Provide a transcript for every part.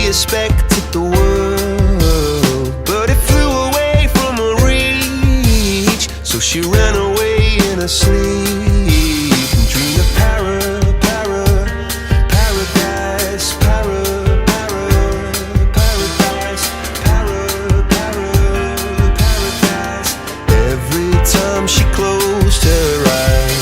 expected the world, but it flew away from her reach. So she ran away in her sleep and dreamed of paradise, paradise. Every time she closed her eyes.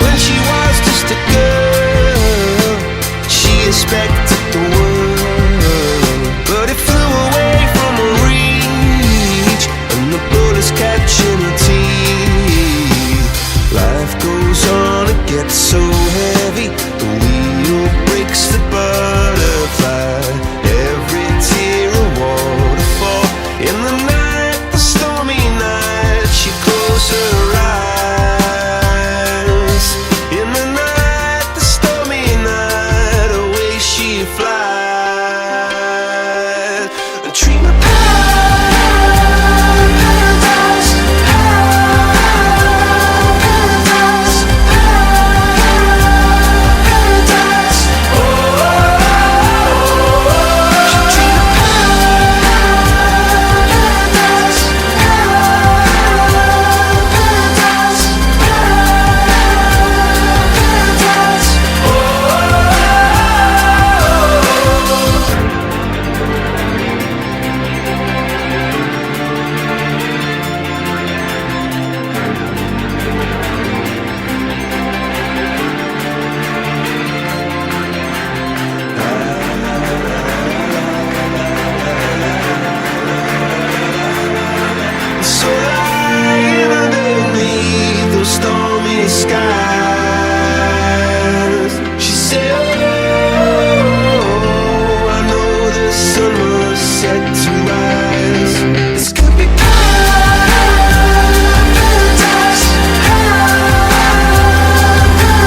When she was just a girl, she expected the world, but it flew away from her reach, and the bullets catching her teeth. Life goes on, it gets so heavy, the wheel breaks the butterfly. Every tear a waterfall. In the night, the stormy night, she closed her eyes. In the night, the stormy night, away she flies. A dream of paradise, paradise, paradise. Oh, she dreamed of paradise, paradise, paradise. So lying underneath those stormy skies, she said, oh, I know the sun was set to rise. This could be paradise,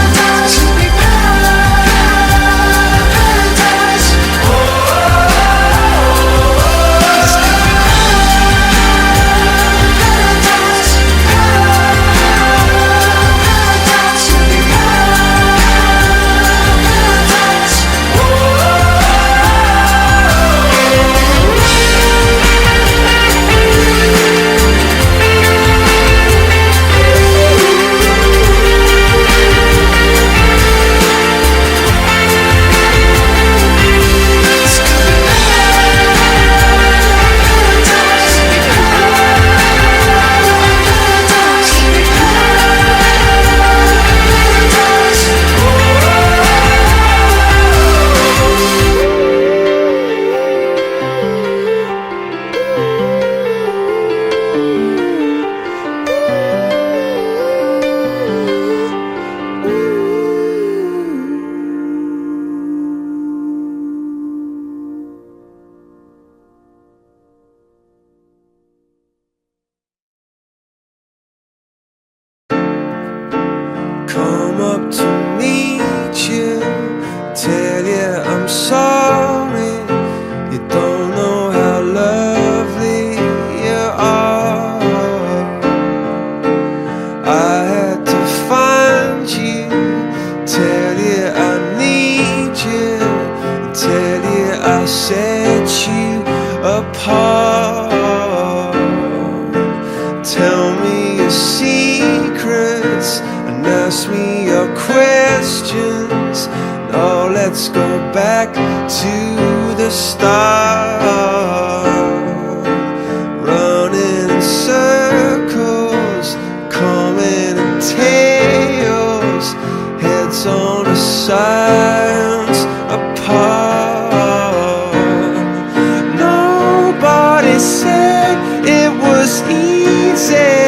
paradise, could be paradise. Oh, this could be come up to meet you, tell you I'm sorry. You don't know how lovely you are. I had to find you, tell you I need you, tell you I set you apart. Tell me your secrets and ask me your questions. Now let's go back to the start. Running in circles, coming in tails, heads on the sides apart. Nobody said it was easy.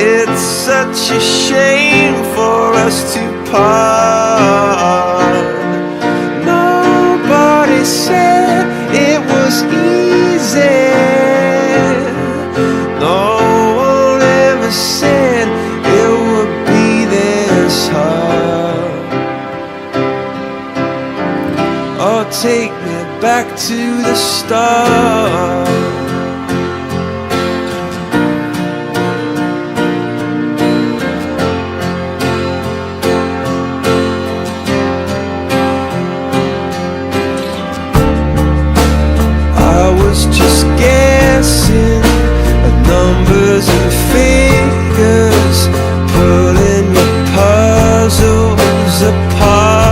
It's such a shame for us to part. Nobody said it was easy. No one ever said it would be this hard. Oh, take me back back to the start. I was just guessing at numbers and figures, pulling your puzzles apart.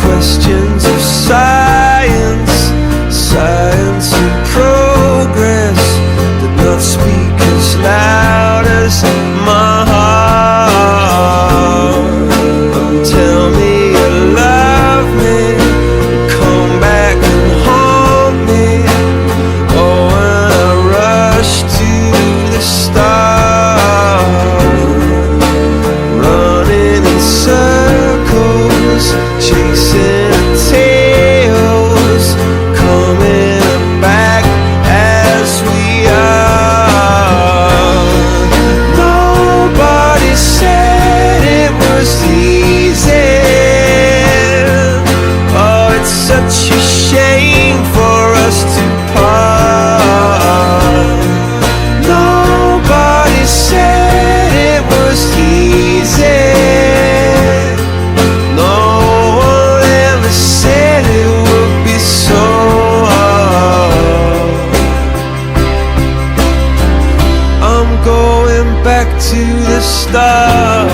Questions of science, science and progress did not speak as loud as my heart. Tell me you love me, come back and haunt me. Oh, when I rush to the start, running in circles, chasing tails, coming back as we are. Nobody said it was easy. Oh, it's such a shame for us to part. Nobody said it was easy. No one ever said it would be so hard. I'm going back to the start.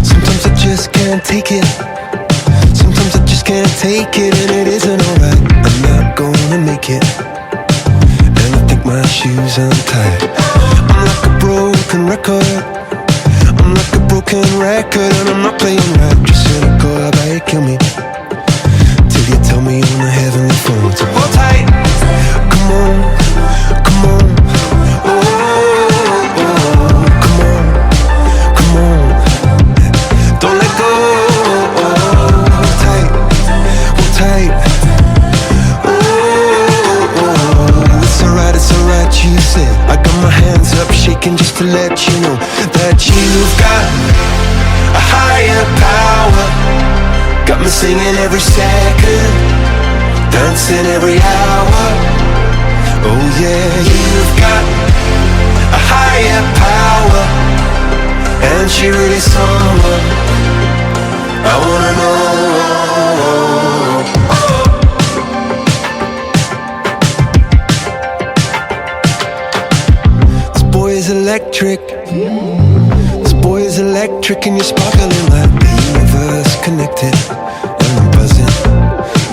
Sometimes I just can't take it. Sometimes I just can't take it, and it isn't alright. I'm not gonna make it, and I think my shoes untied. I'm like a broken record. I'm like a broken record, and I'm not playing right. Just cynical, how about you kill me till you tell me on the heavenly phone. So hold tight, come on, come on. Oh, come on, come on. Don't let go. Hold tight, hold tight. It's alright, you said. I got my hands up shaking just to let you know that you've got a higher power. Got me singing every second, dancing every hour. Oh yeah, you've got a higher power, and she really someone I wanna know. This boy is electric. This boy is electric, and you're sparkling like the universe connected. And I'm buzzing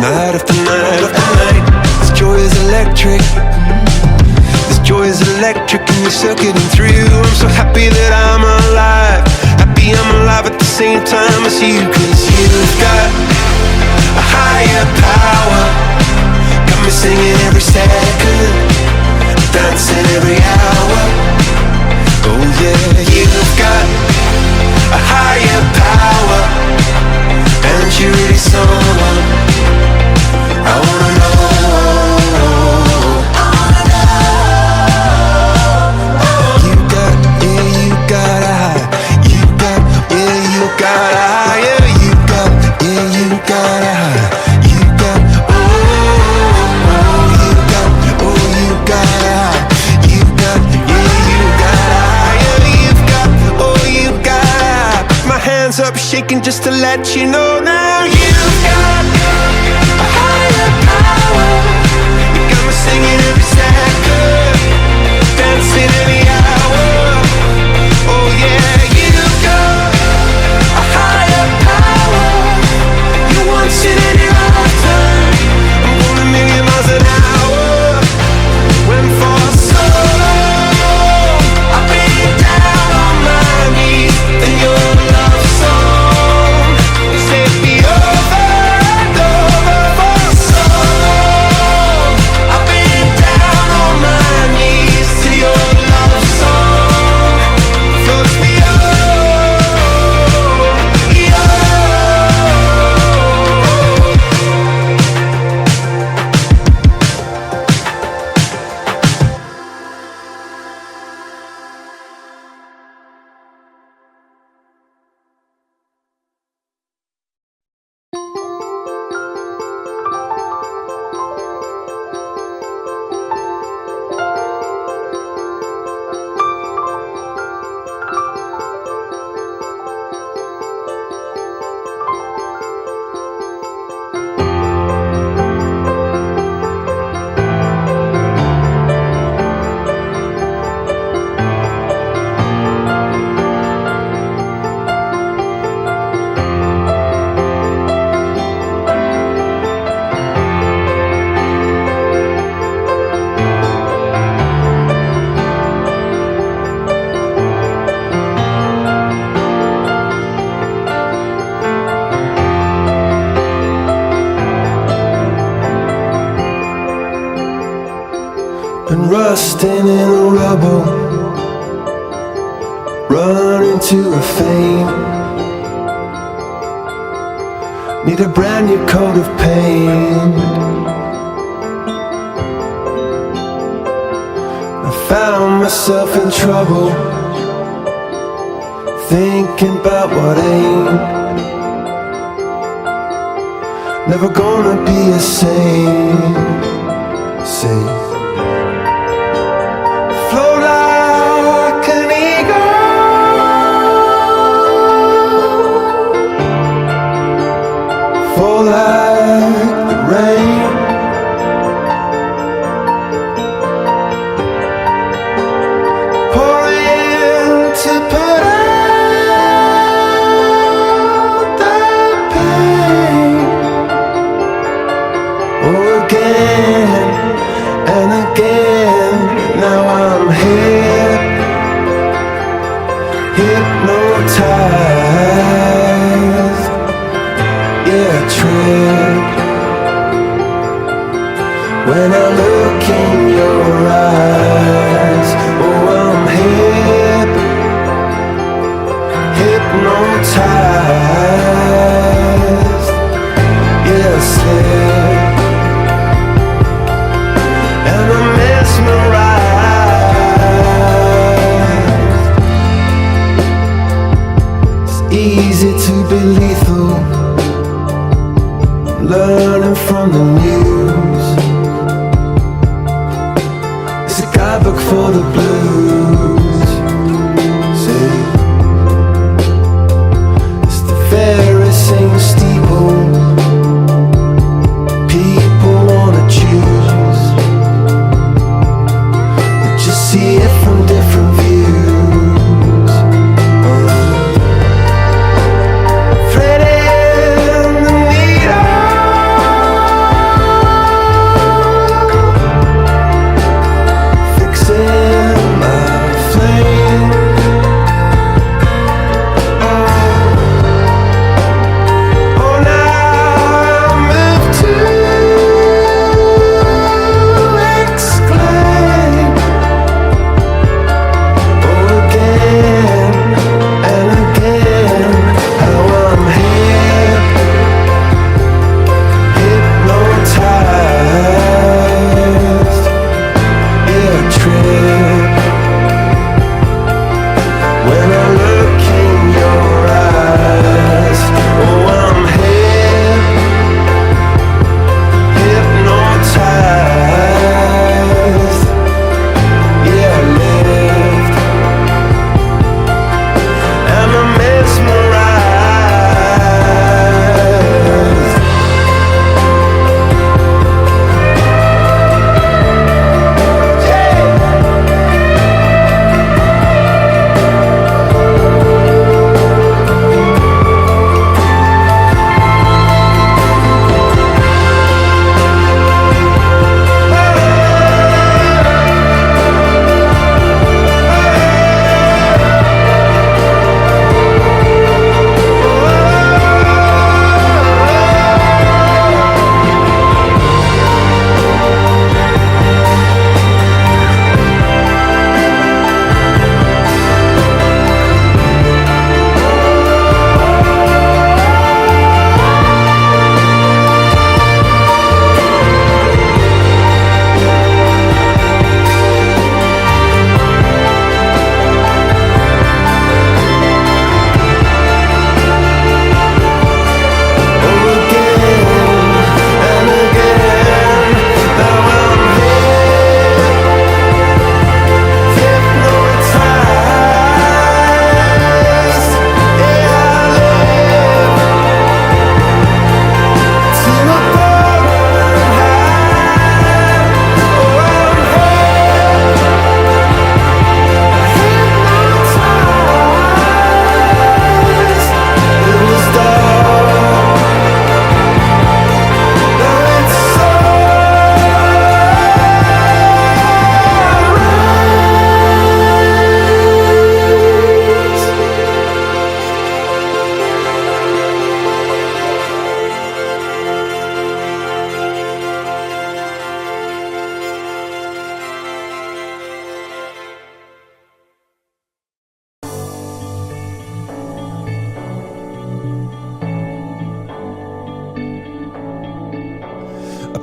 night after night after night. This joy is electric. This joy is electric, and you're circuiting through. I'm so happy that I'm alive. Happy I'm alive at the same time as you. 'Cause you've got a higher power. Got me singing every second, dancing every hour. Oh yeah, you've got a higher power, and she really someone I wanna know. You got, yeah, you got a high. You got, yeah, you got a higher. You got, yeah, you got a high. You got, oh, you got, oh, you got a high. You got, yeah, you got a higher. You've got, oh, you got a high. My hands up shaking just to let you know now. You've got a higher power. You got me singing every second, dancing every hour. Oh yeah, you've got a higher power. You want it in your lifetime. I'm going a million miles an hour. When for so long I've been down on my knees in your love song. Set me over and over for so long. I've been down on my knees to your love song. Floats me been rusting in the rubble, running to a fame. Need a brand new coat of paint. I found myself in trouble, thinking about what ain't. Never gonna be a saint. Say float like an eagle, fall like the rain. Pour in to put out the pain. Oh, again and again. Now I'm hypnotized, yeah, tricked. When I look in your eyes, oh, I'm hypnotized, yeah, slick. And I'm mesmerized. It's easy to be lethal, learning from the news. It's a guidebook for the blues. See, it's the very same steeple people wanna choose. But you see it from different views. Threading the needle,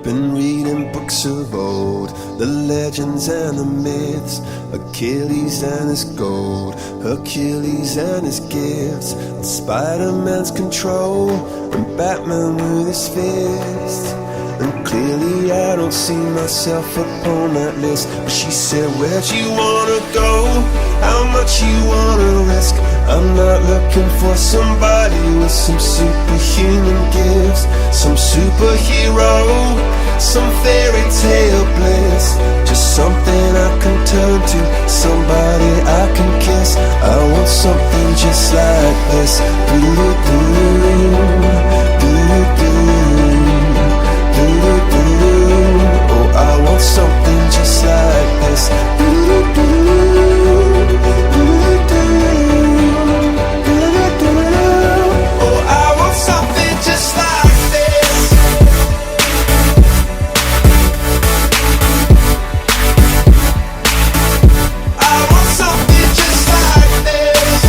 been reading books of old, the legends and the myths, Achilles and his gold, Hercules and his gifts, and Spider-Man's control, and Batman with his fists. And clearly I don't see myself upon that list. But she said, where'd you wanna go? How much you wanna risk? I'm not looking for somebody with some superhuman gifts, some superhero, some fairy tale bliss. Just something I can turn to, somebody I can kiss. I want something just like this. Oh, I want something just like this. Oh, I want something just like this. I want something just like this.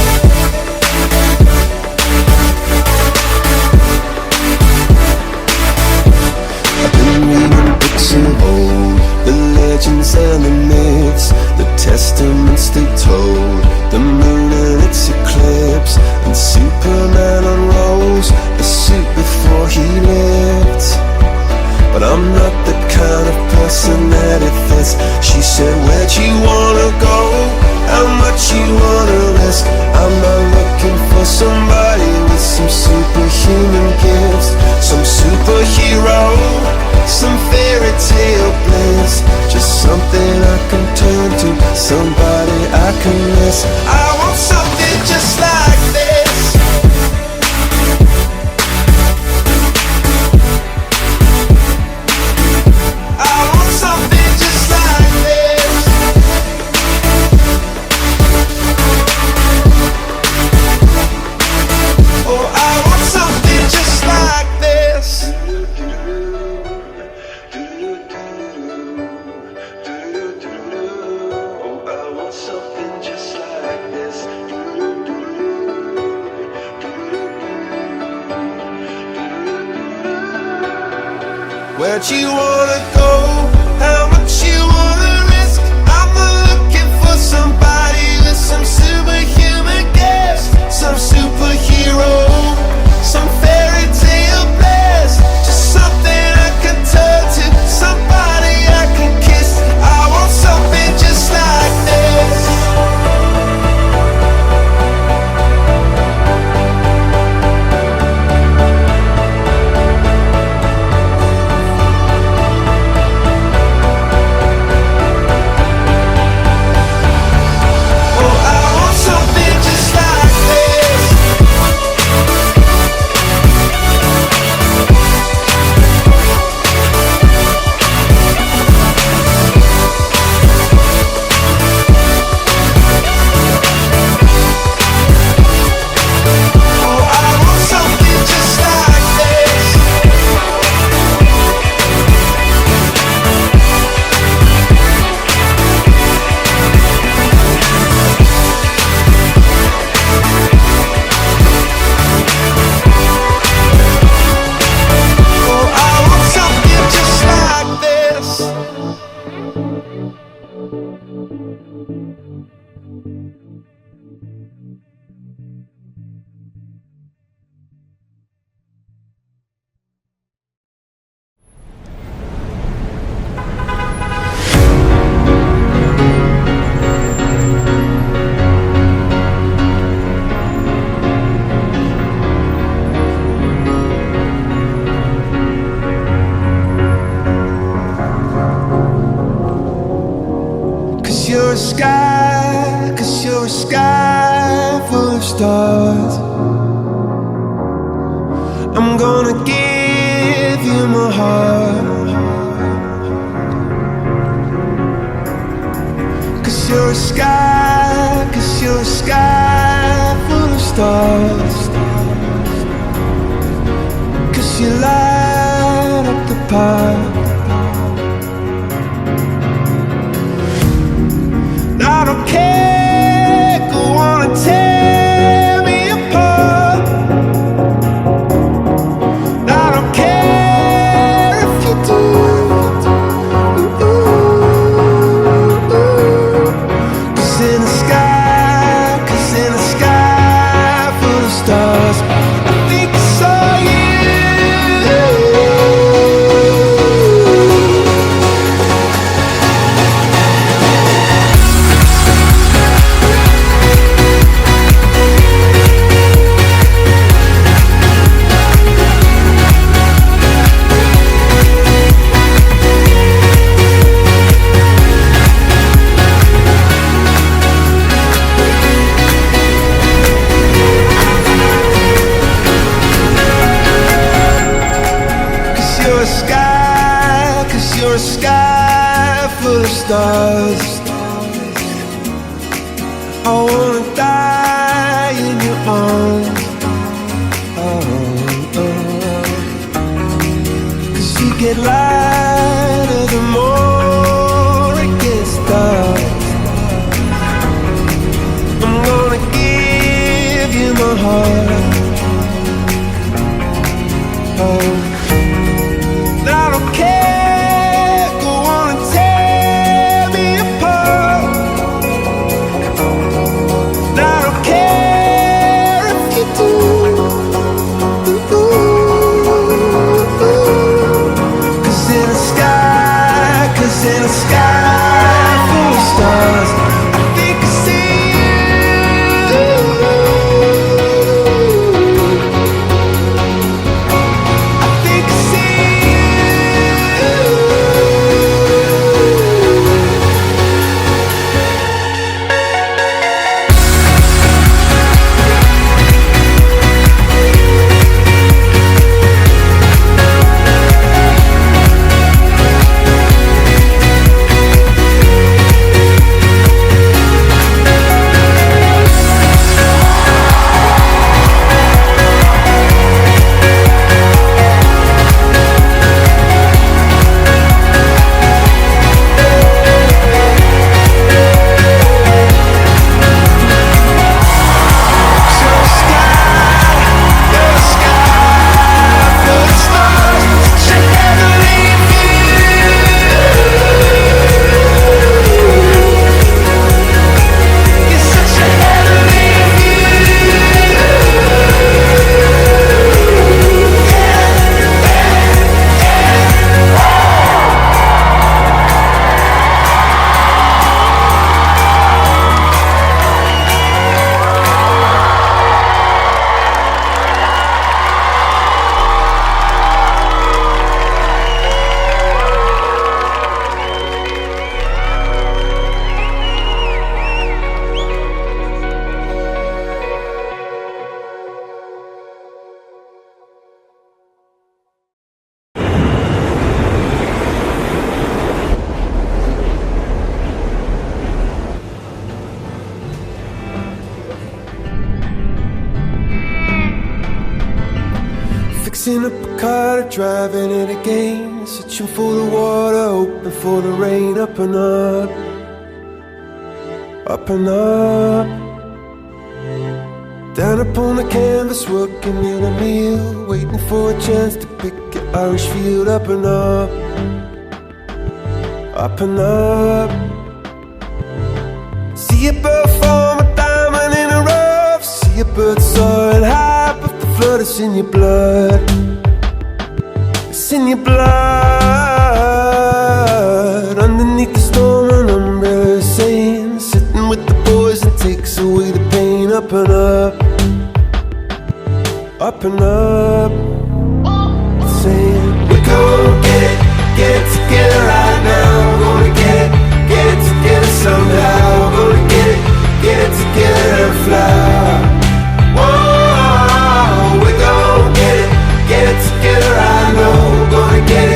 I've been reading books of old, the legends and the myths, the testaments they told, the moon and its eclipse, and Superman unrolls a suit before he lived. But I'm not the kind of person that it fits. She said, where'd you wanna go? How much you wanna risk? I'm not looking for somebody with some superhuman gifts, some superhero, some fairy tale bliss. Just something I can turn to, somebody I can miss. I want something just like this. I want something just like this. Oh, I want something just like this. Oh, I want something just like this. Where'd you wanna go? How much you wanna risk? I'm not looking for somebody with some superhuman gifts, some superhero, some fairy tale bliss. Just something I can turn to, somebody I can kiss. I want something just like this. Cause you're a sky full of stars. I'm gonna give you my heart. Cause you're a sky full of stars. Cause you light up the park. I don't care, go on and tear me apart. I don't care if you do. stars. I wanna die in your arms. Oh, oh. 'Cause you get lighter the more it gets dark. I'm gonna give you my heart. Oh, I don't care, go on and tear me apart. I don't care if you do. Cause in a sky full of stars, I think I see you. I think I see fixing up a car, driving it again, searching for the water, hoping for the rain. Up and up, up and up. Down upon the canvas, working in a meal, waiting for a chance to pick your Irish field. Up and up, up and up. See a bird form a diamond in a rough. See a bird soaring high, but the flood is in your blood. It's in your blood. Underneath the storm, an umbrella saying, sitting with the boys and takes away the pain. Up and up, up and up. Saying, we're gonna get it together right now. We're gonna get it together somehow. We're gonna get it together and fly. Whoa, we're gonna get it together, I know. We're gonna get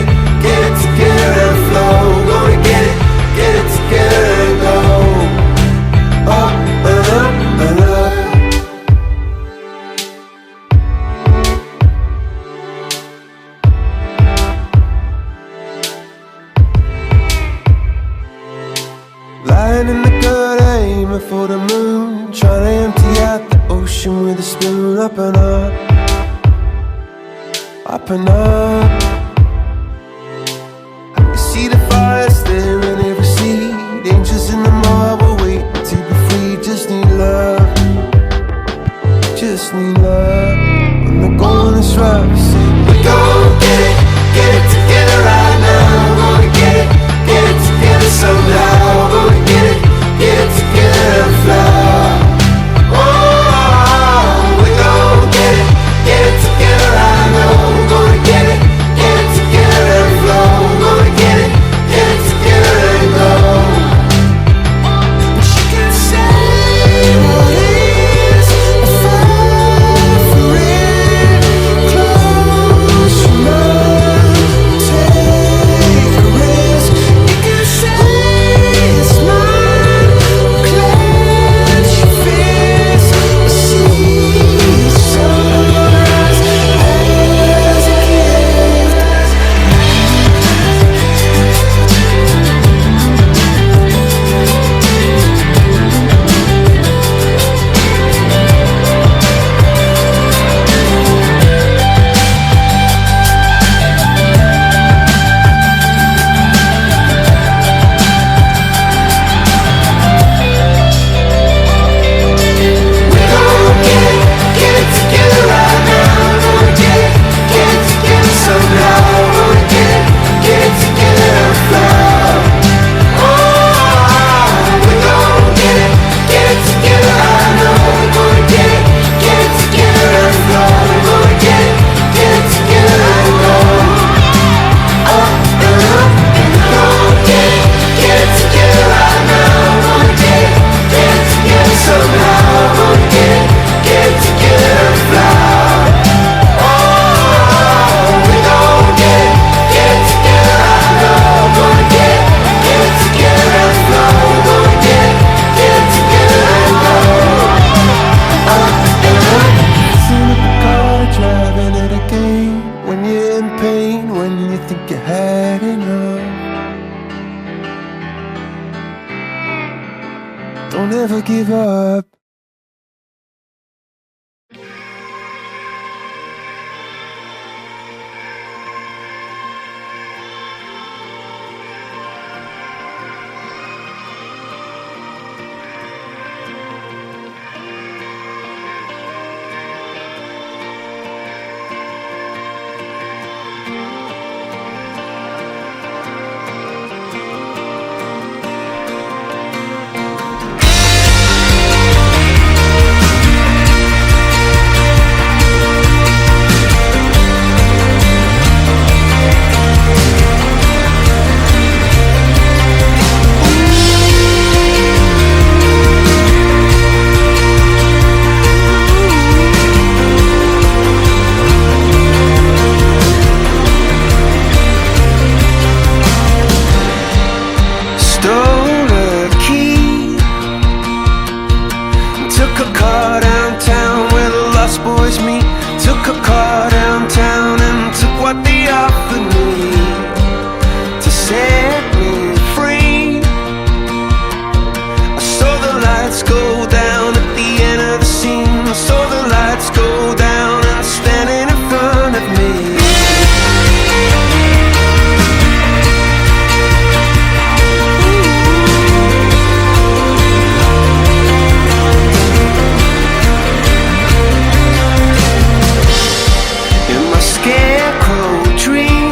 it together and flow. We're gonna get it together and go up and up and up. Lying in the gutter, aiming for the moon, trying to empty out the ocean with a spoon. Up and up, up and up. I can see the fire staring every seed. Angels in the marble waiting to be free. Just need love, just need love. When the going is rough, say, we're gonna get it together right now. We're gonna get it together somehow. We're gonna get it together and fly. Oh, we're gonna get it together, I know. We're gonna get it together and flow. We're gonna get it together and go. But you can say what is a fire for it. Close think you had enough. Don't ever give up. Stole a key, took a car downtown where the lost boys meet. Took a car downtown and took what they offered me to set me free. I saw the lights go down at the end of the scene. I saw the lights go down and standing in front of me. Scarecrow dream,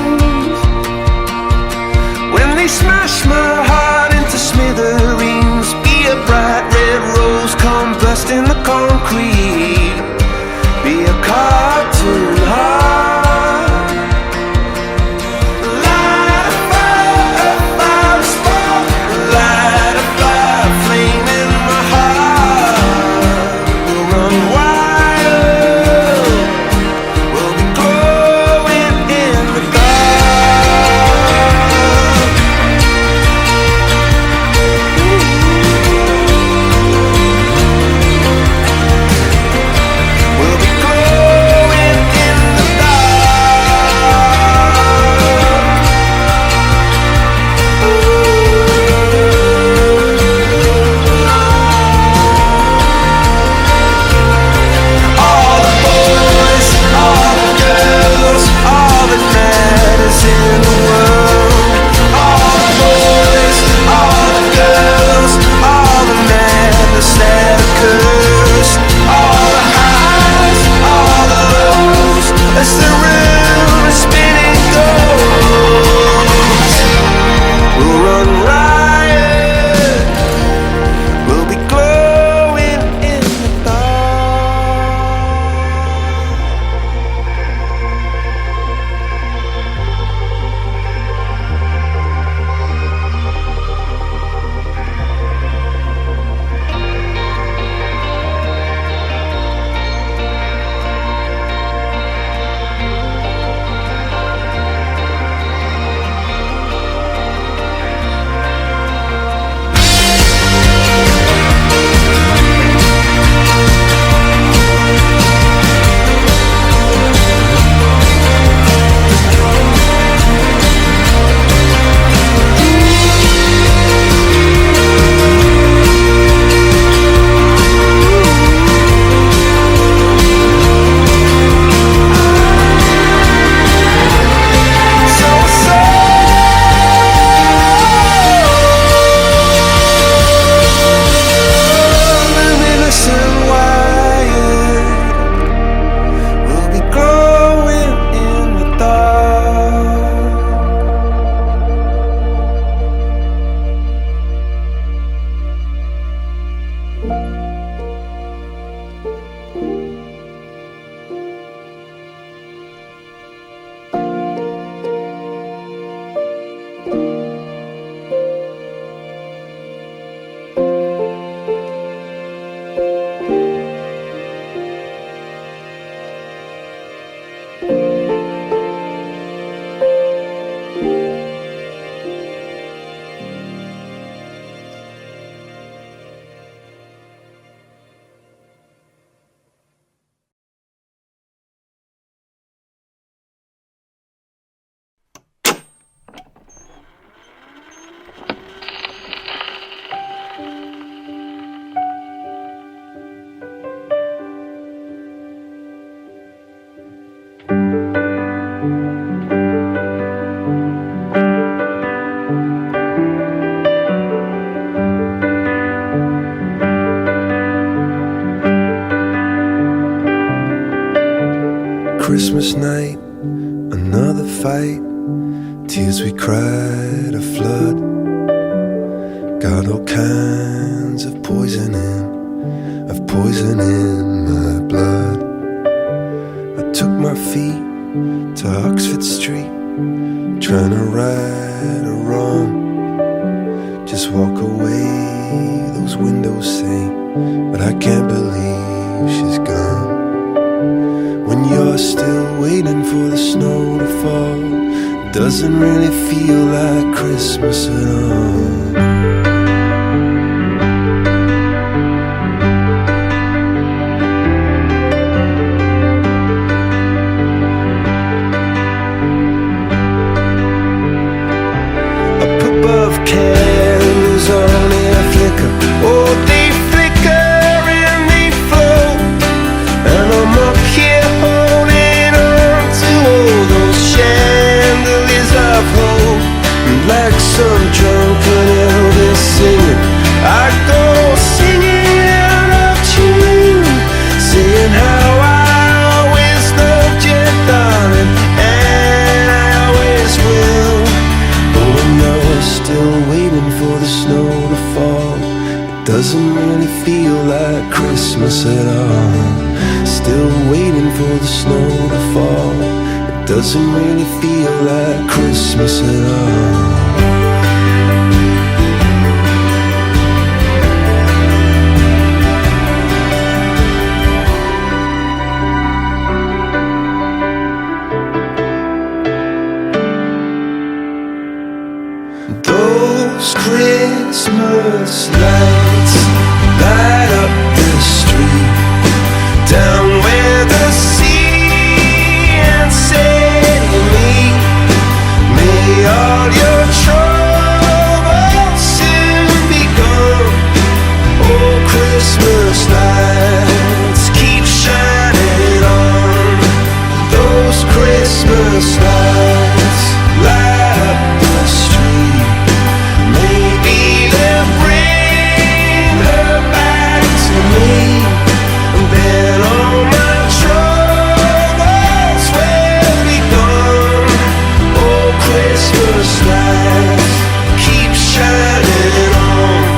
Christmas night, another fight. Tears we cried, a flood. Got all kinds of poison in my blood. I took my feet to Oxford Street, trying to right a wrong. Just walk away, those windows say, but I can't believe she's gone. When you're still waiting for the snow to fall, it doesn't really feel like Christmas at all. Candles only a flicker, oh they flicker and they float, and I'm up here holding on to all those chandeliers of hope. And like some drunken Elvis singing, I go singing out of tune, saying how I always loved you, darling, and I always will. But when you're still waiting for the snow to fall, it doesn't really feel like Christmas at all. Still waiting for the snow to fall, it doesn't really feel like Christmas at all. Those Christmas lights light up the street, down where the sea and say to me, may all your troubles soon be gone. Oh, Christmas lights keep shining on. Those Christmas lights light up the street. Maybe they'll bring her back to me, and then all my troubles will be gone. Oh, Christmas lights keep shining on.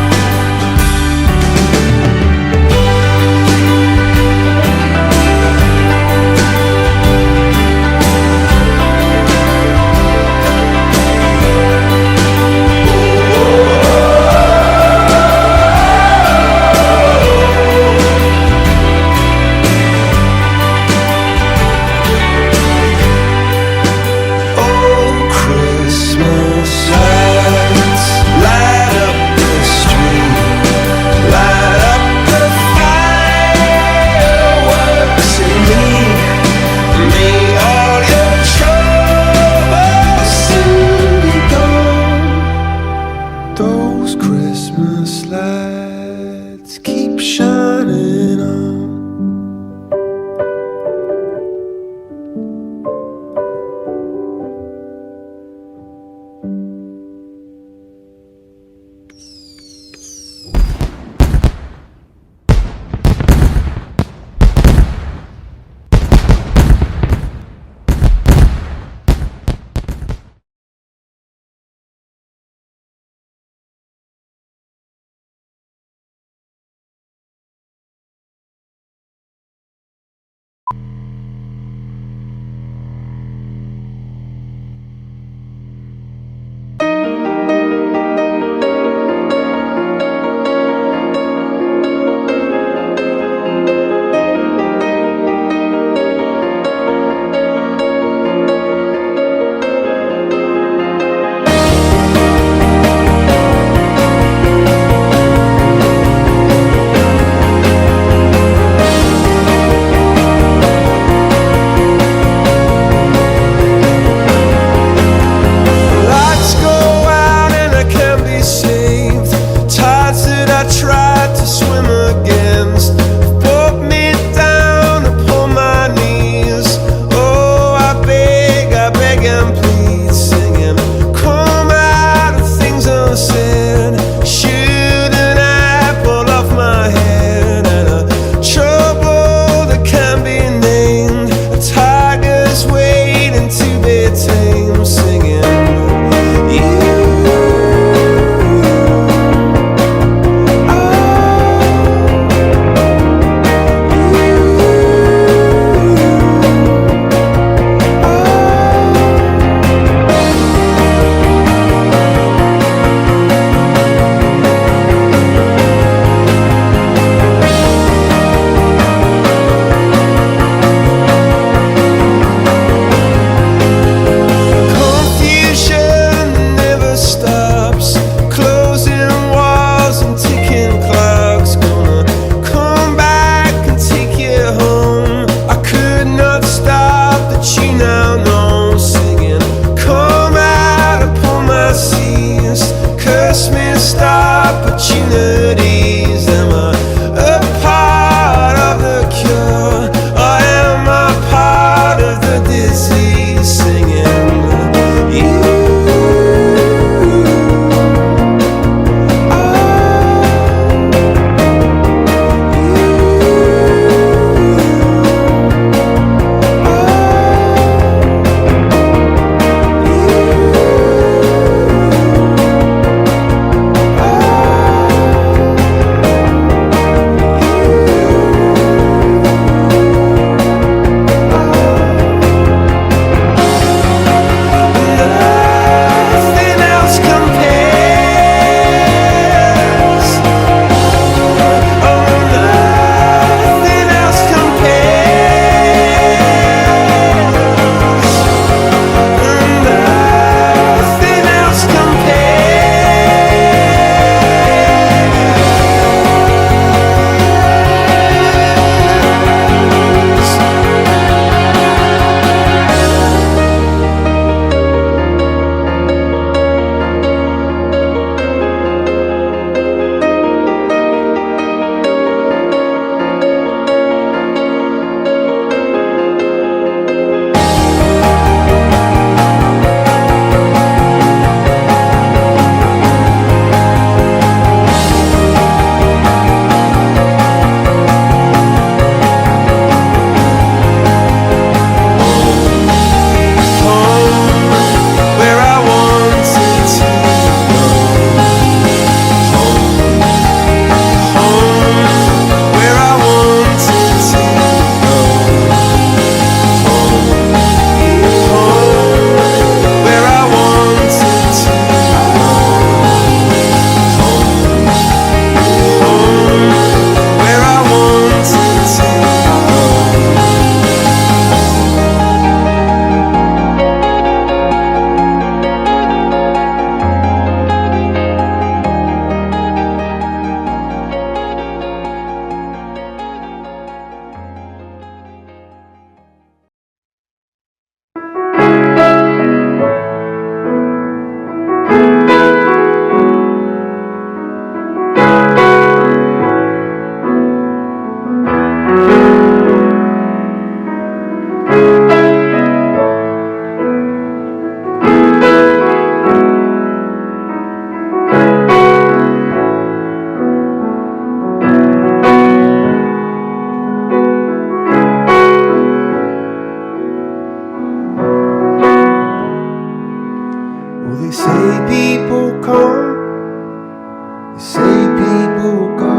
say people come, they say people go.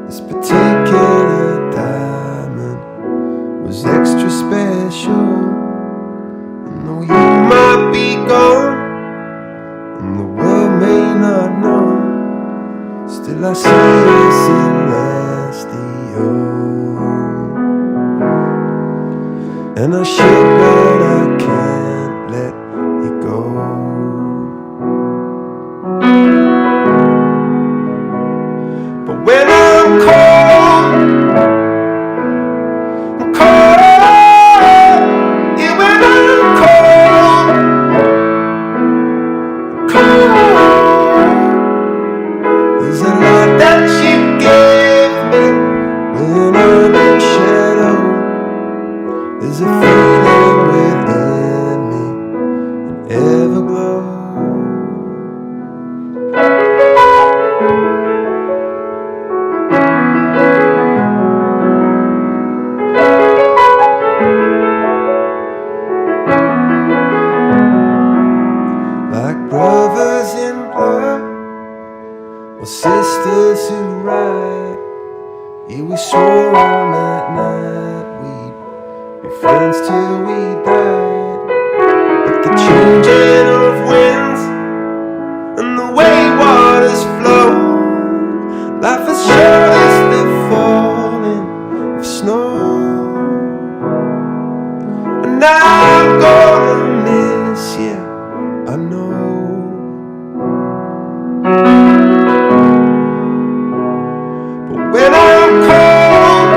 This particular diamond was extra special. And though you might be gone and the world may not know, still I see you celestial. And I should, but I can't let you go. But when I'm cold, I'm cold. Yeah, when I'm cold, cold. There's a lot that you give me when I'm in shadow. There's a feeling within me, an everglow. Like brothers in blood, or sisters who ride. Yeah, we swore on that night we'd be friends till we died. But the changing of winds and the way waters flow, life is short as the falling of snow. And I'm gonna miss you, I know. But when I'm cold,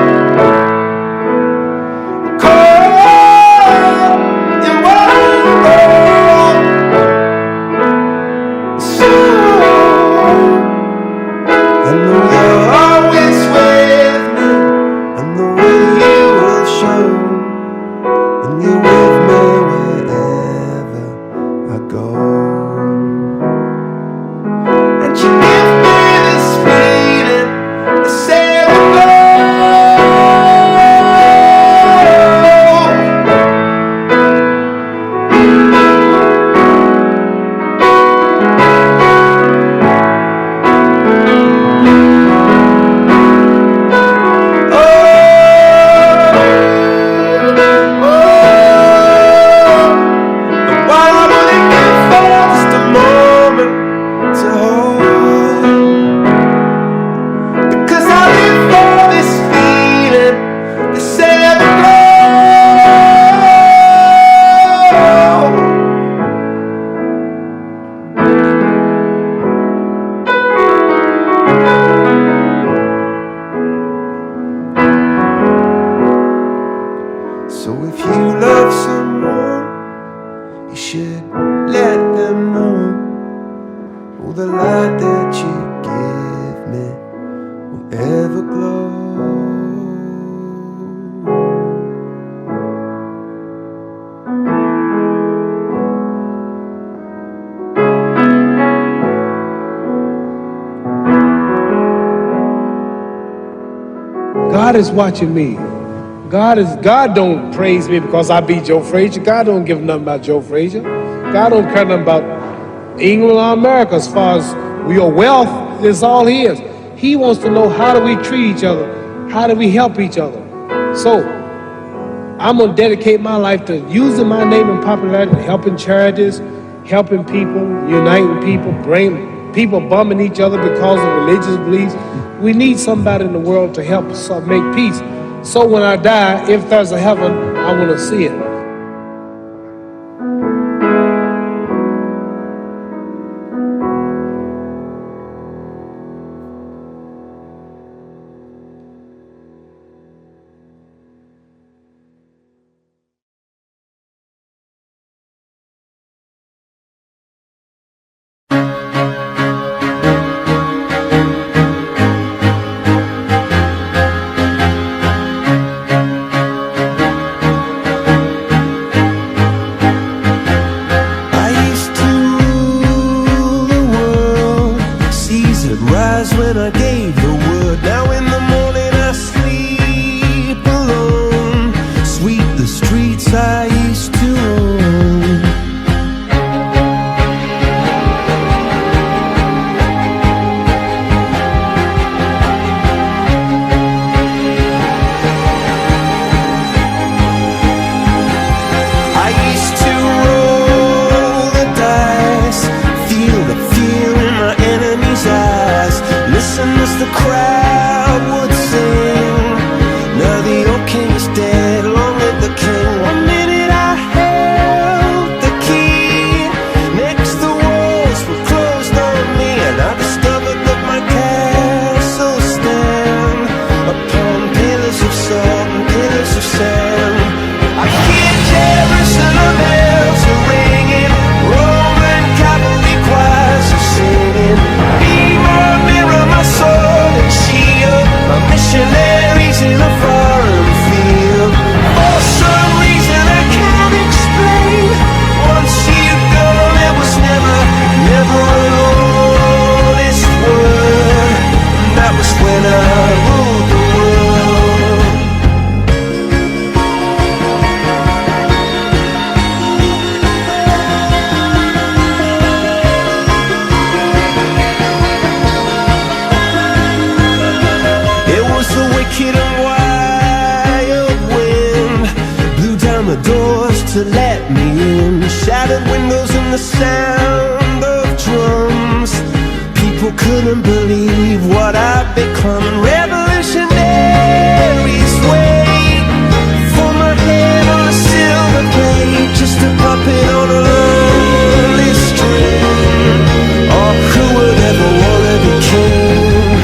cold, you won't go. So I know you're always with me, and the way you will show, and you're with me wherever I go. And you give me this feeling, this everglow. And while I'm looking for just a moment to hold, because I live for this feeling, this everglow. So if you love someone, you should let them know. Oh, the light that you give me will ever glow. God is watching me. God don't praise me because I beat Joe Frazier. God don't give nothing about Joe Frazier. God don't care nothing about England or America as far as your wealth. It's all his. He wants to know, how do we treat each other? How do we help each other? So I'm gonna dedicate my life to using my name and popularity, helping charities, helping people, uniting people, bring people bumming each other because of religious beliefs. We need somebody in the world to help us make peace. So when I die, if there's a heaven, I want to see it. to let me in. Shattered windows and the sound of drums. People couldn't believe what I'd become. And revolutionaries wait for my head on a silver plate, just a puppet on a lonely string. Oh, who would ever wanna be king?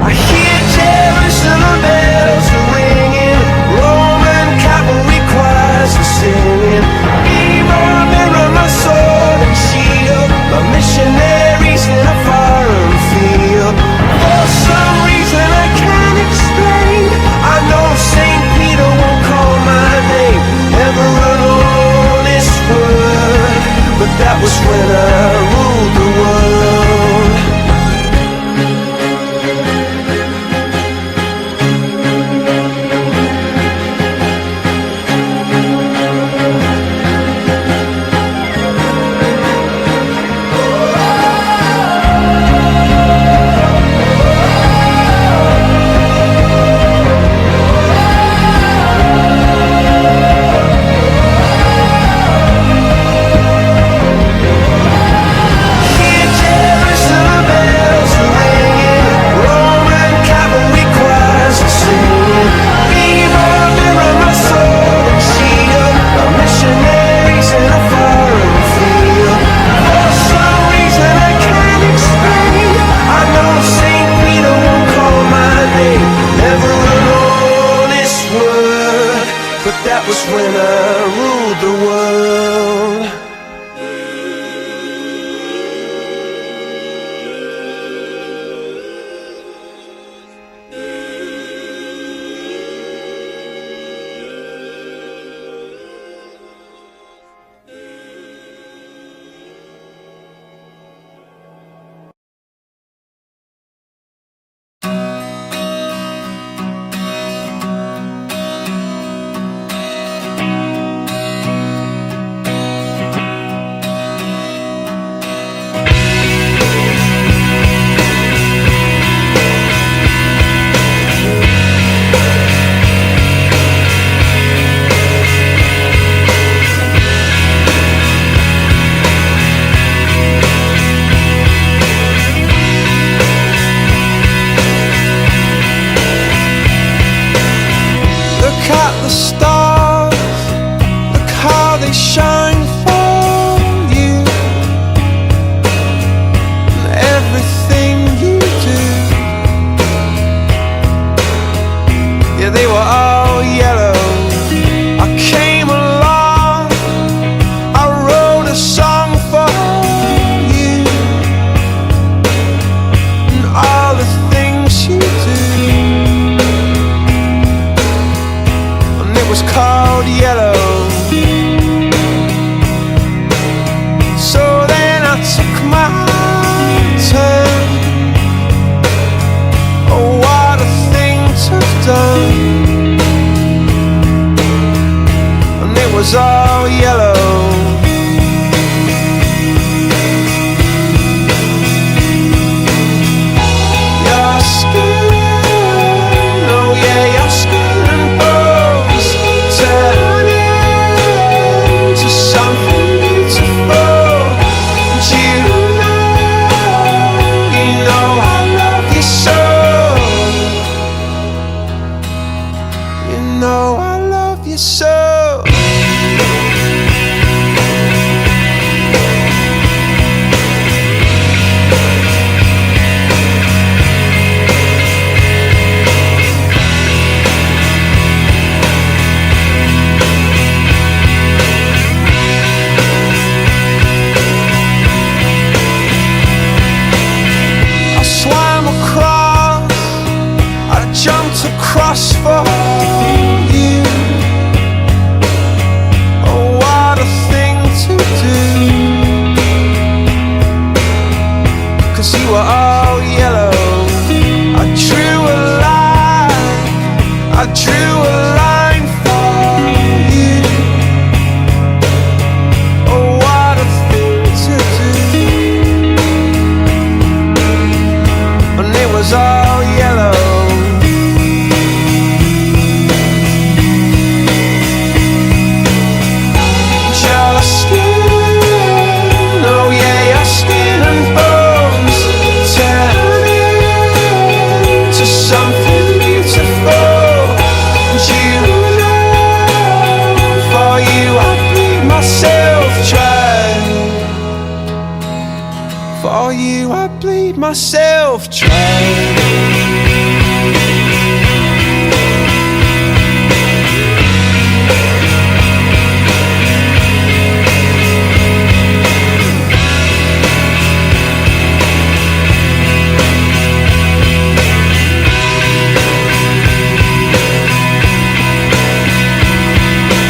I hear Jerusalem bells ringing, Roman cavalry choirs are singing. Mirror, mirror, my sword and shield, my missionaries in a foreign field. For some reason I can't explain, I know St. Peter won't call my name ever on this word, but that was when I ruled the world. That was when I ruled the world. Was all yellow. Your skin, oh yeah, your skin and bones turn into something beautiful. And you know I love you so. You know I love you so. made myself try.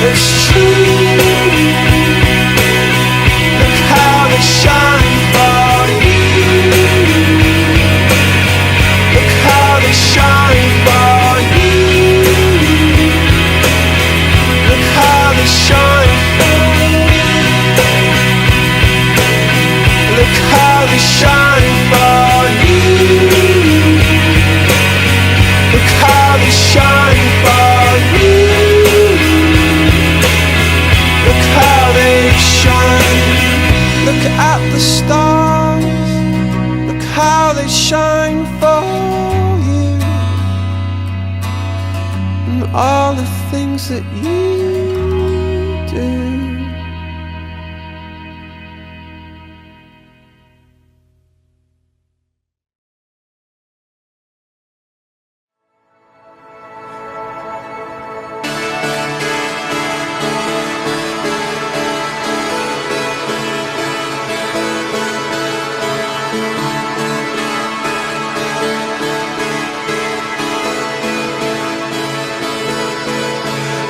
It's true. Look how they shine for you. Look how they shine for you. Look how they shine for you. Look how they shine for you. Look how they shine for you. Look how they shine. Look at the stars. Look how they shine for you. And all the things that you do.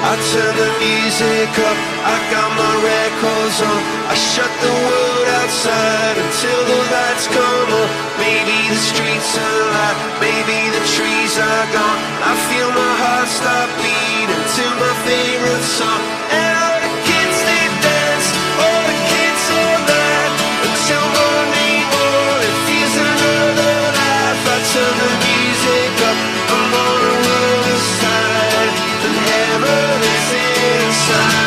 I turn the music up, I got my records on. I shut the world outside until the lights come on. Maybe the streets are alive, maybe the trees are gone. I feel my heart start beating to my favorite song. And all the kids they dance, all the kids all night until morning morning feels another life. I turn the music up, I'm on the world aside, and heaven is inside.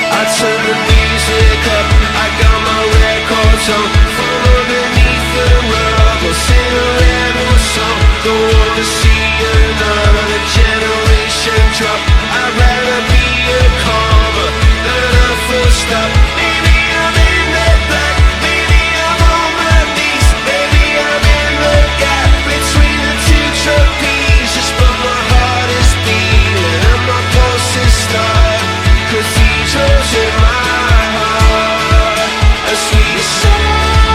I turn the music up, I got my records on. From underneath the rug, I'll sing a rebel song. Don't wanna see another generation drop. I'd rather be a comma than a full stop. Maybe I'm in the black, maybe I'm on my knees, maybe I'm in the gap between the two trapezes. But my heart is beating and my pulse is starting. Cathedrals in my heart, a sweet song.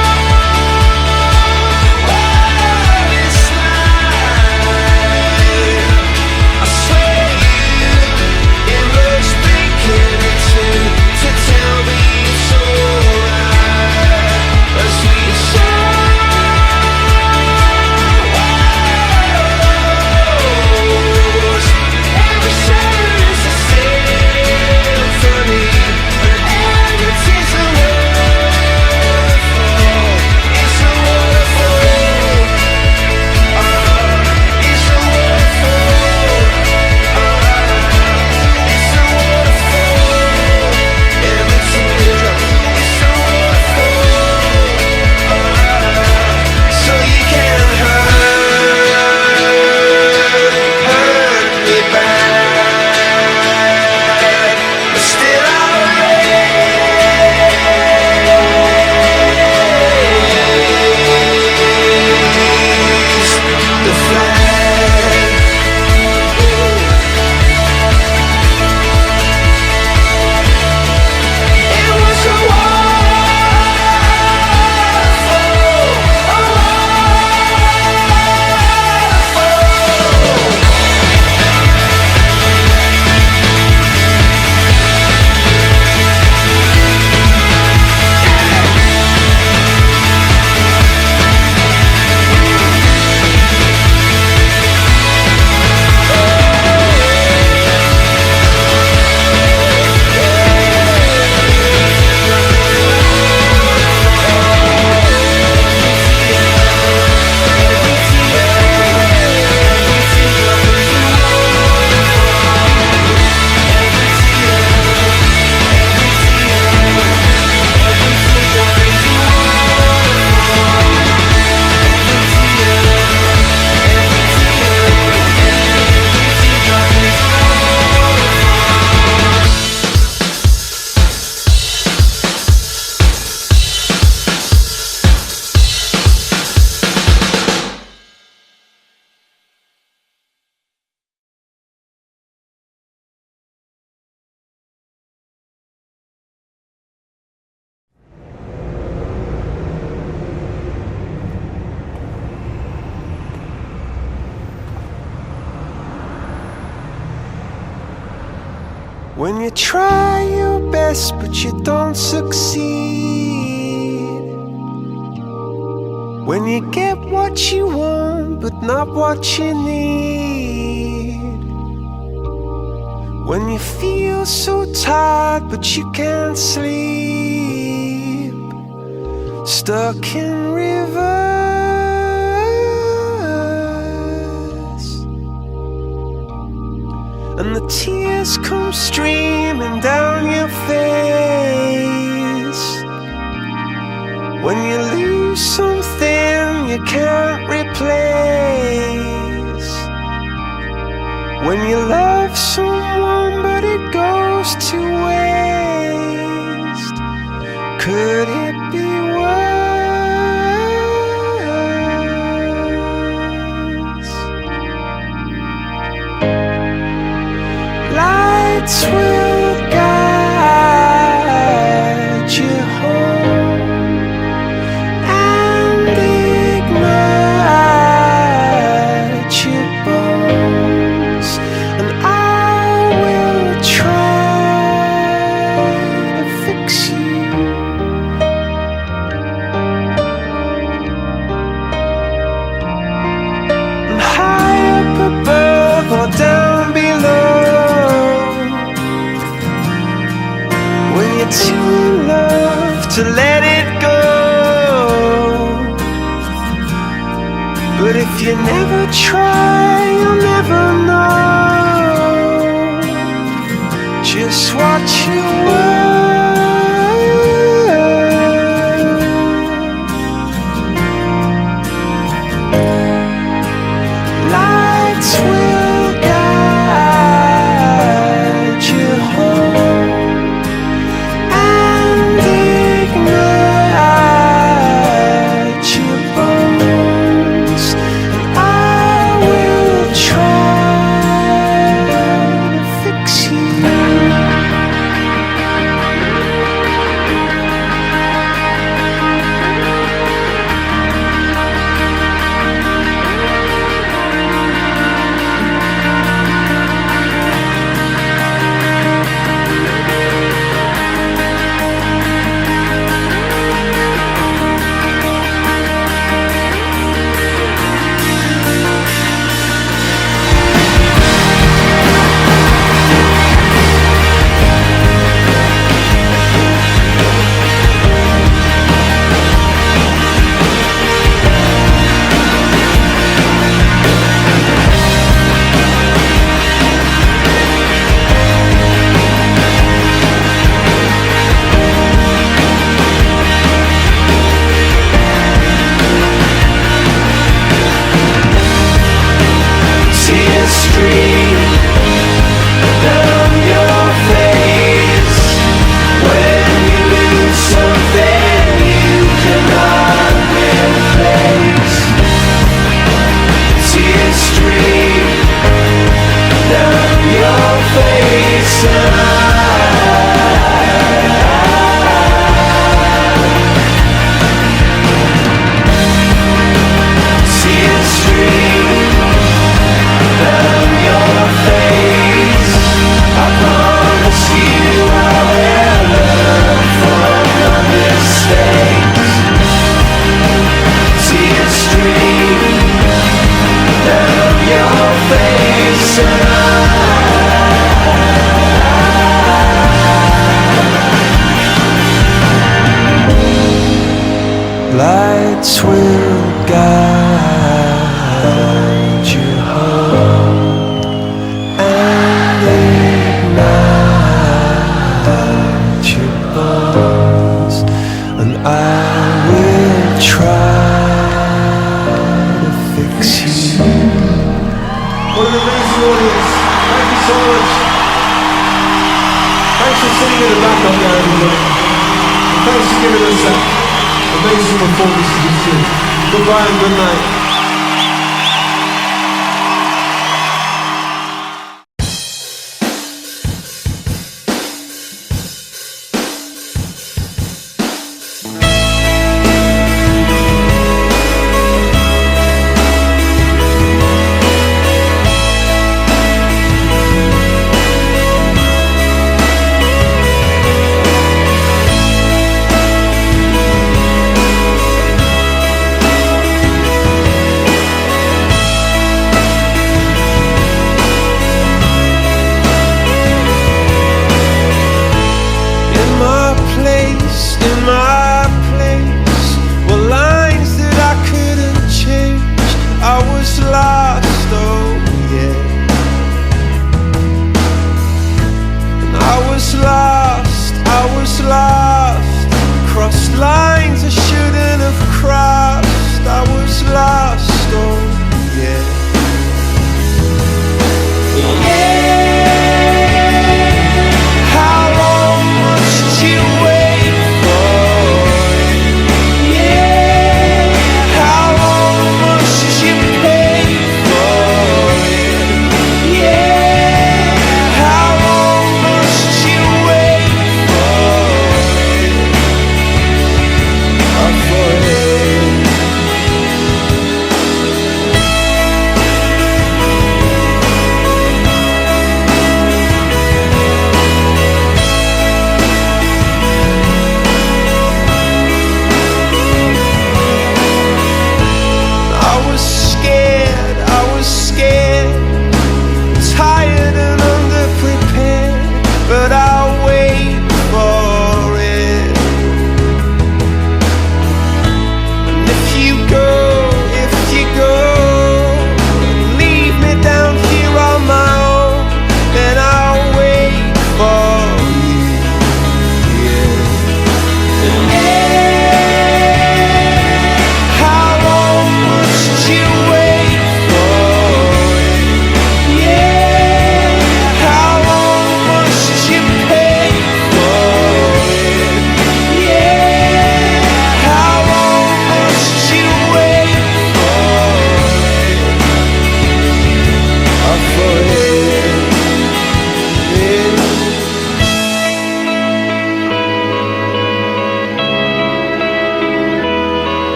When you try your best but you don't succeed. When you get what you want but not what you need. When you feel so tired but you can't sleep. Stuck in reverse. And the tears come streaming down your face. When you lose something you can't replace. When you love someone but it goes to waste. Could it be worse? Lights will guide you home and ignite your bones, and I will try to fix you. And high up above or down below, when you're too in love to let it go. But if you never try, you'll never know just what you were. Lights will guide you home and ignite your bones, and I will try to fix you. Tears stream down your face when you lose something you cannot replace. Tears stream down your face, and tears stream down your face. I promise you I will learn from your mistakes. Tears stream down your face, and lights will guide you home and ignite your bones, and I will try to fix you. What an amazing audience. Thank you so much. Thanks for sitting in the back up there, everybody. And thanks for giving us that amazing performance to this year. Goodbye and good night.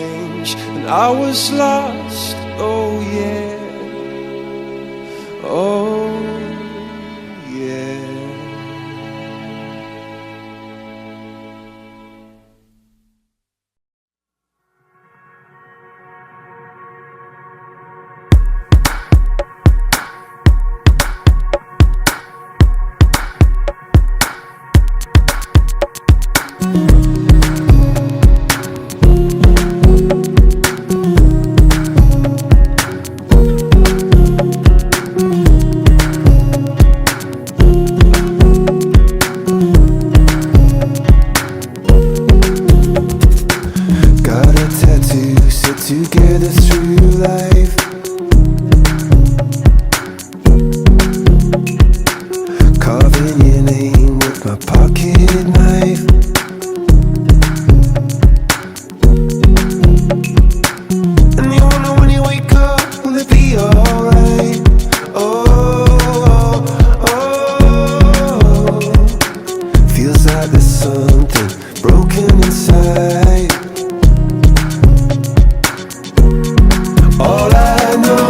change, and I was lost. Oh yeah, oh yeah. Together through life, carving your name with my pocket knife. And you wonder when you wake up, will it be alright? Oh, oh, feels like there's something broken inside. All I know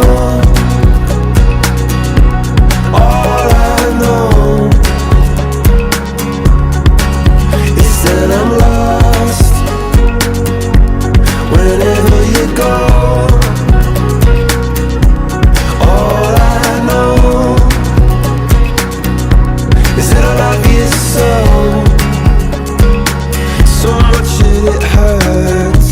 is that I'm lost wherever you go. All I know is that I love you so much that it hurts.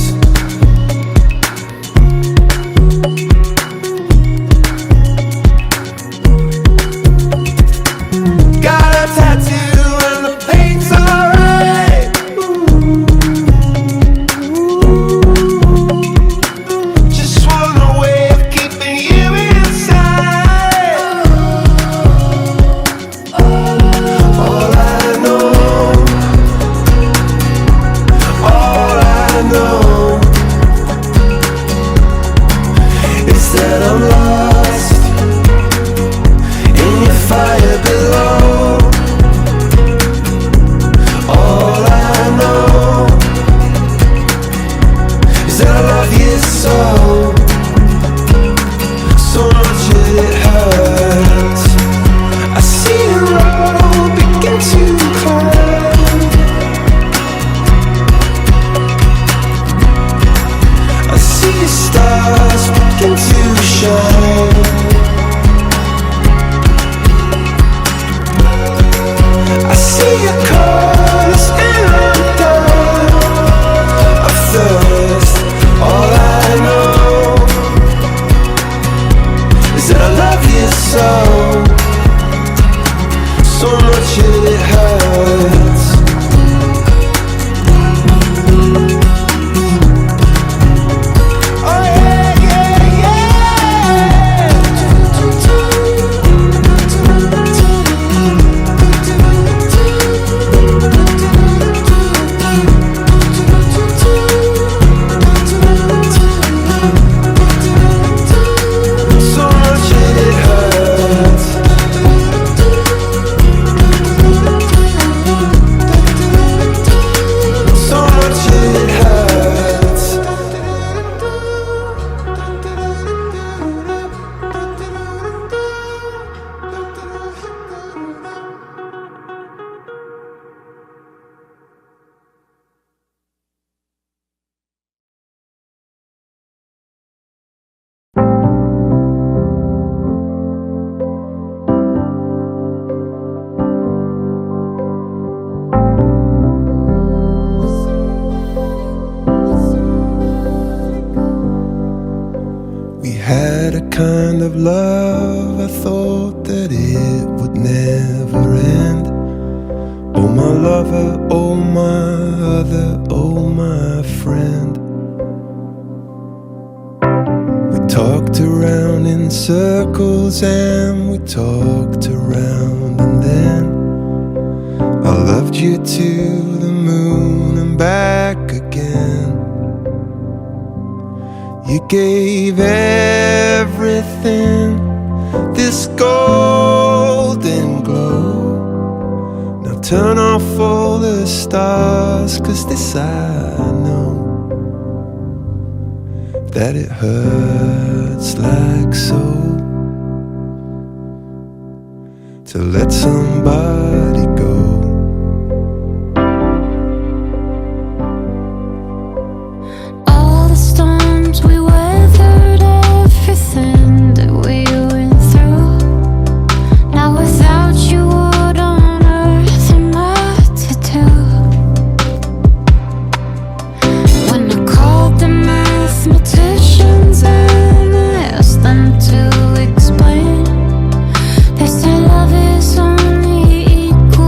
Had a kind of love, I thought that it would never end. Oh my lover, oh my other, oh my friend. We talked around in circles and we talked around, and then I loved you to the moon and back again. You gave everything this golden glow. Now turn off all the stars, 'cause this I know. that it hurts like so to let somebody go. All the storms we weathered, everything that we went through. Now without you, what on earth am I to do? When I called the mathematicians and I asked them to explain, they say love is only equal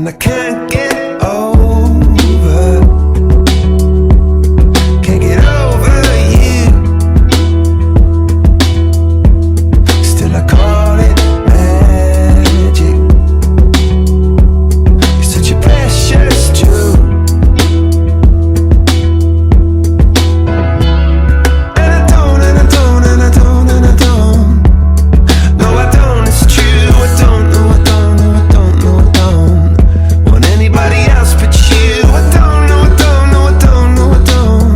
and I can't get over, can't get over you. Still I call it magic. You're such a precious jewel, and I don't, and I don't, and I don't, and I don't. No, I don't. It's true. I don't. No, I don't. No, I don't. No, I don't want anybody else but you. I don't. No, I don't. No, I don't. No, I don't.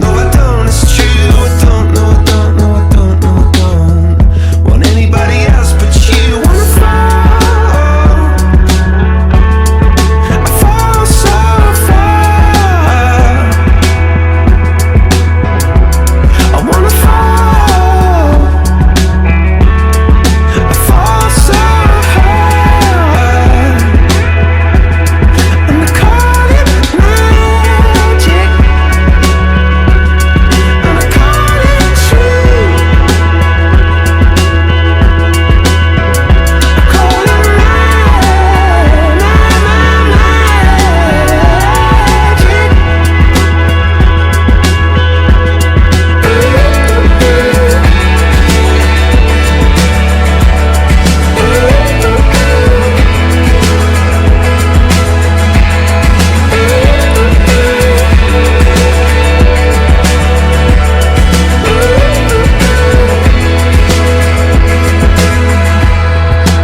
No, I don't. It's true. I don't. No, I don't. No, I don't. No, I don't want anybody else but you. Wanna fall? I fall so far. I wanna fall. I fall so hard, and I call it magic, and I call it true. I call it magic.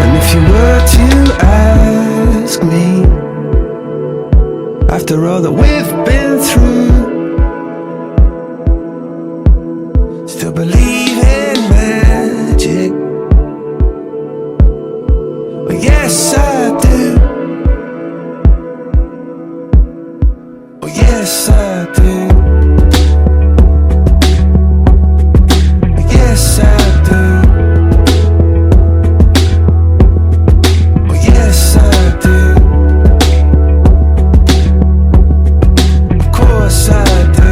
And if you were to ask me, after all that we've been through, still believe in magic? Well, yes, I do. Oh, yes, I do. Oh, yes, I do. Oh, yes, I do. Of course I do.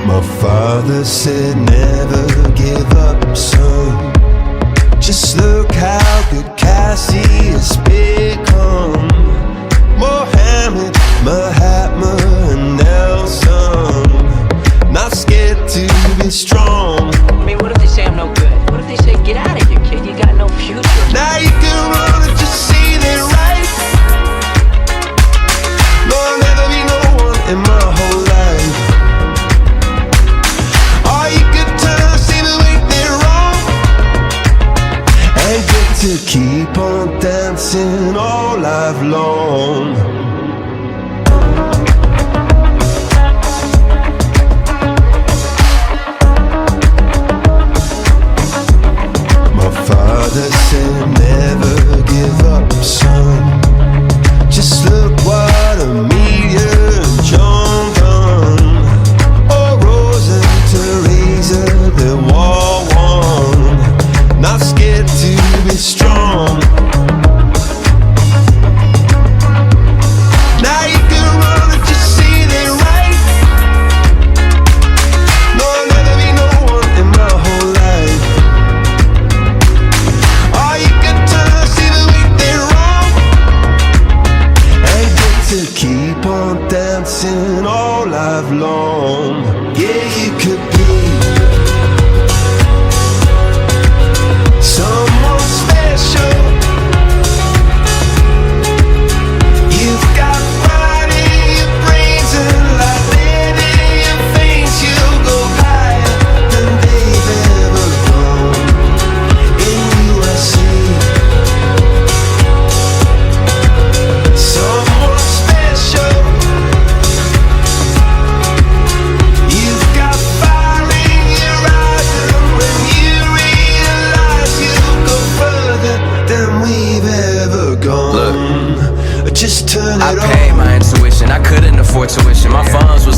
My father said never give up, son. Just look how good Cassie has become. Mohammed, Mahatma, and Nelson, not scared to be strong. I mean, what if they say I'm no good? What if they say, get out of here, kid, you got no future? Now you can run and just see that right. No, I'll never be no one in my whole life. Or you could turn and see the way they're wrong, and get to keep on dancing all life long. My father said never give up, son. Just look what Amelia and John done. Oh, Rose and Teresa, they war won. Not scared to be strong. Now you can run and just see they right. No, I'll never be no one in my whole life. Or you can turn and see the way they're wrong, and get to keep on dancing all life long. Yeah, you could be someone special. You've got pride in your brains and like lead in your veins. You'll go high.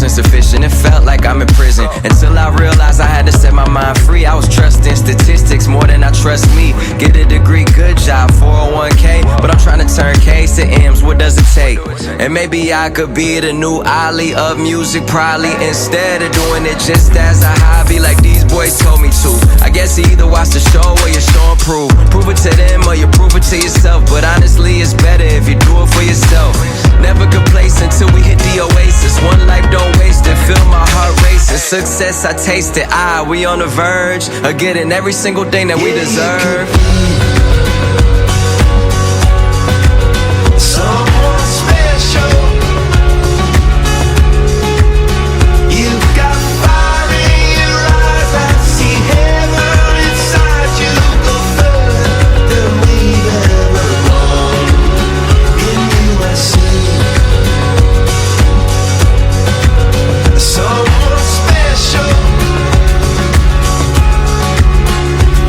insufficient. It felt like I'm in prison until I realized I had to set my mind free. I was trusting statistics more than I trust me. Get a degree, good job, 401k, but I'm trying to turn K's to M's. What does it take? And maybe I could be the new Ali of music, probably, instead of doing it just as a hobby like these boys told me to. I guess you either watch the show or you show and prove. Prove it to them or you prove it to yourself. But honestly, it's better if you do it for yourself. Never complacent till we hit the oasis. One life, don't waste it. Feel my heart racing. Success, I taste it. We on the verge of getting every single thing that we deserve. Someone special. You've got fire in your eyes. I see heaven inside you. Go further than we've ever gone. In you I see someone special.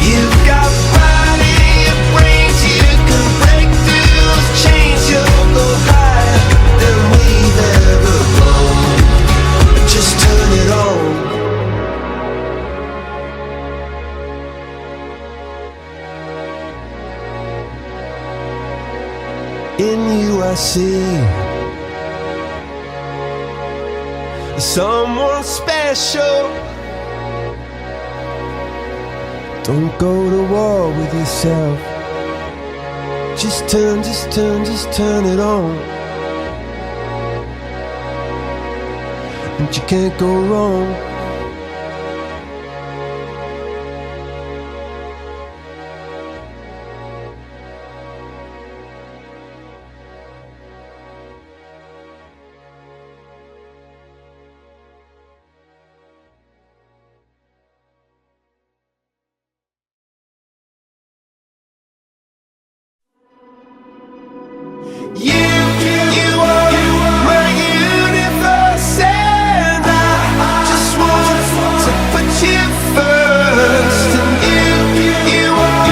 You've got pride in your brains. You can break through those chains. You'll go higher than we've ever gone. Just turn it on. In you I see someone special. Don't go to war with yourself. Just turn it on. And you can't go wrong. You are my universe, and I just want to put you first. And you are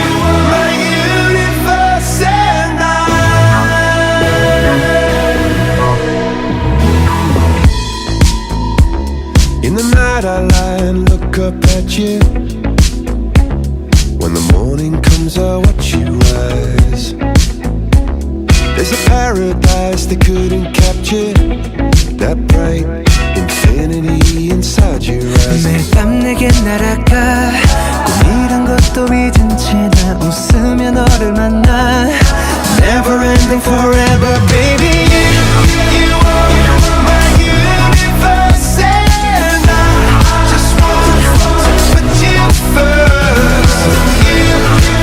my universe, and in the night I lie and look up at you. When the morning comes I watch you rise. There's a paradise they couldn't capture. That bright infinity inside your eyes. 매일 밤 내게 날아가 꿈이란 것도 잊은 채 나 웃으며 너를 만나. Never ending forever, baby. You are my universe, and I just want to put you first.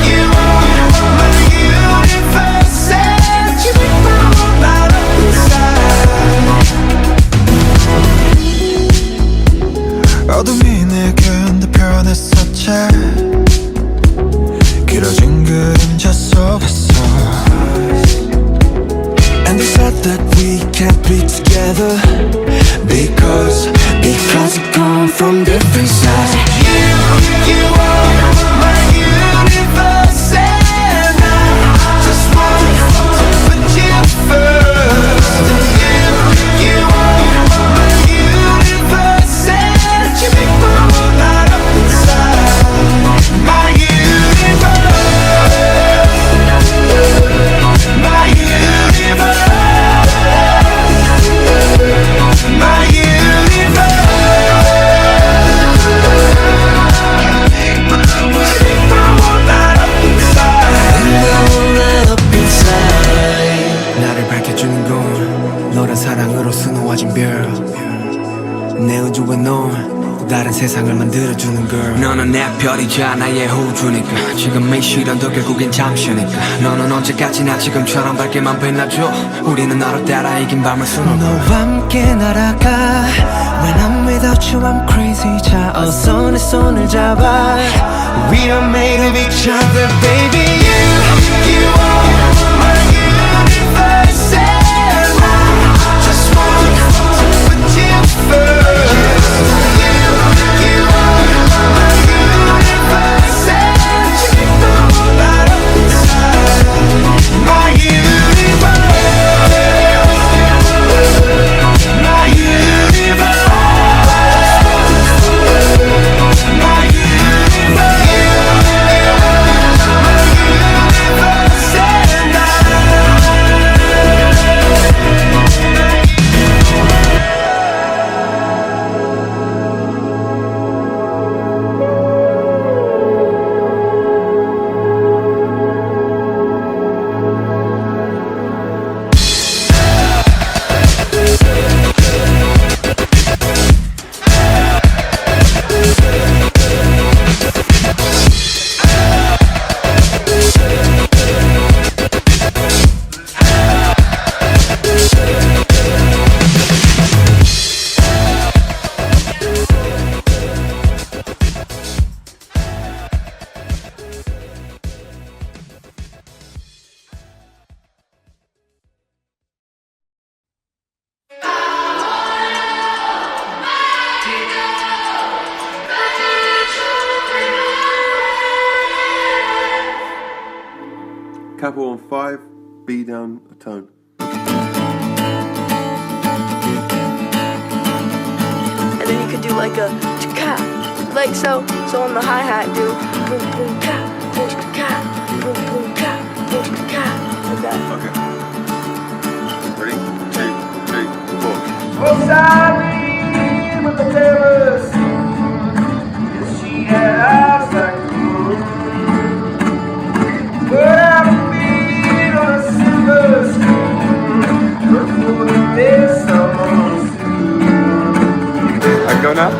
You are my universe, and you make my whole light up inside. 어둠이 내겐 더 변했었지. 길어진 그림자 속에서. And they said that we can't be together because we come from different sides. You are my universe, and I just want to put you first. You are my universe, and you make my whole light up inside. My universe, my universe, my universe. Make my whole light up inside. 나를 밝혀주는 건 너란 사랑으로 수놓아진 별. 내 우주에 넌 또 다른 세상을 만들어주는 걸. 너는 내 별이자 나의 호주니까. 지금의 시련도 결국엔 잠시니까. 너는 언제까지나 지금처럼 밝게만 빛나줘. 우리는 너를 따라 이긴 밤을 수놓아. 너와 함께 날아가. When I'm without you I'm crazy. 자 어서 내 손을 잡아. We are made of each other, baby. You are my universe, and I just want to put you first. You are my universe, and you make my whole light up inside. My universe, my universe. capo on 5, B down a tone. And then you could do like a ka, like so. So on the hi-hat, do boom boom ka, boom ka, boom boom ka, boom ka, like that. Okay. Ready? 2, 3, 4. Oh, Sally with the terrace. Yes, she had eyes like the moon. But I'm feet on a silver spoon. Look for the best someone soon. I go now?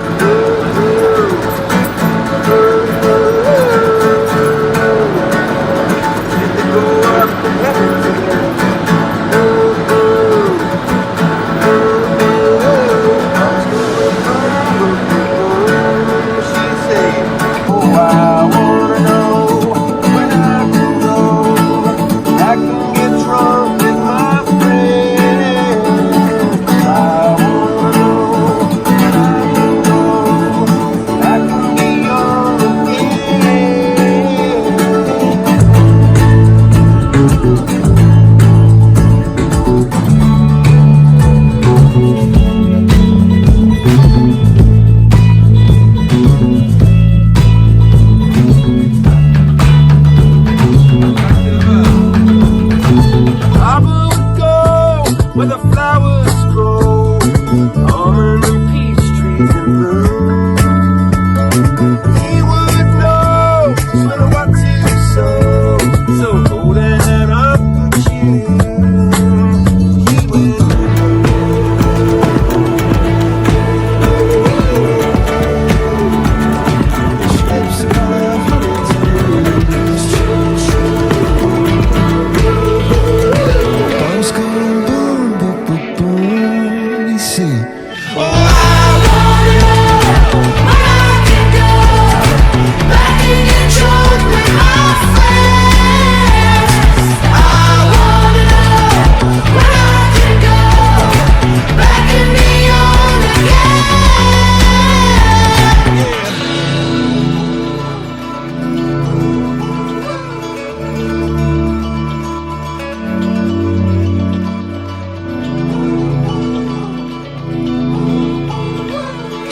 Where the flowers grow, almond and peach trees in bloom. He would know sort of what to sow, so hold a hand up for June. He would ships of love bombs going boom, boom, boom, boom. He said, oh, I wanna know where I can go, back and get drunk with my friends. I wanna know where I can go, back and be young again.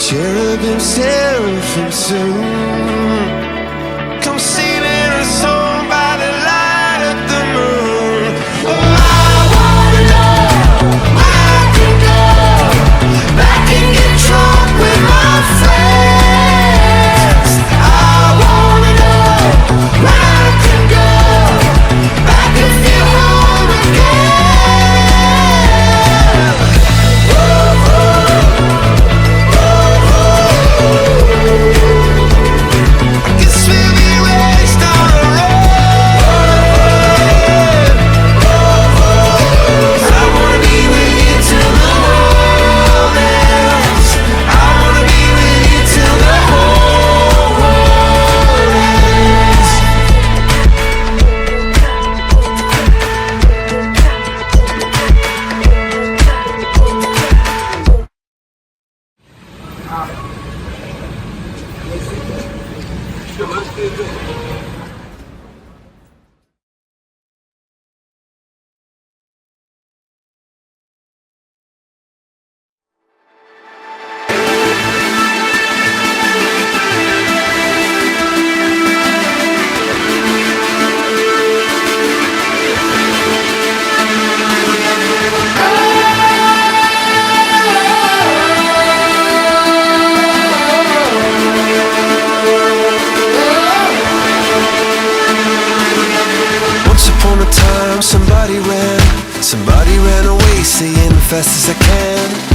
Cherubim, seraphim soon, come singing a song by the light of the moon. Oh, I wanna know where I can go, back and get drunk with my friends. I wanna know where I can go, back and feel home again. Guess we'll be raised on a road. I wanna be with you till the world ends. I wanna be with you till the whole world ends. Once upon a time, somebody ran away, saying fast as I can.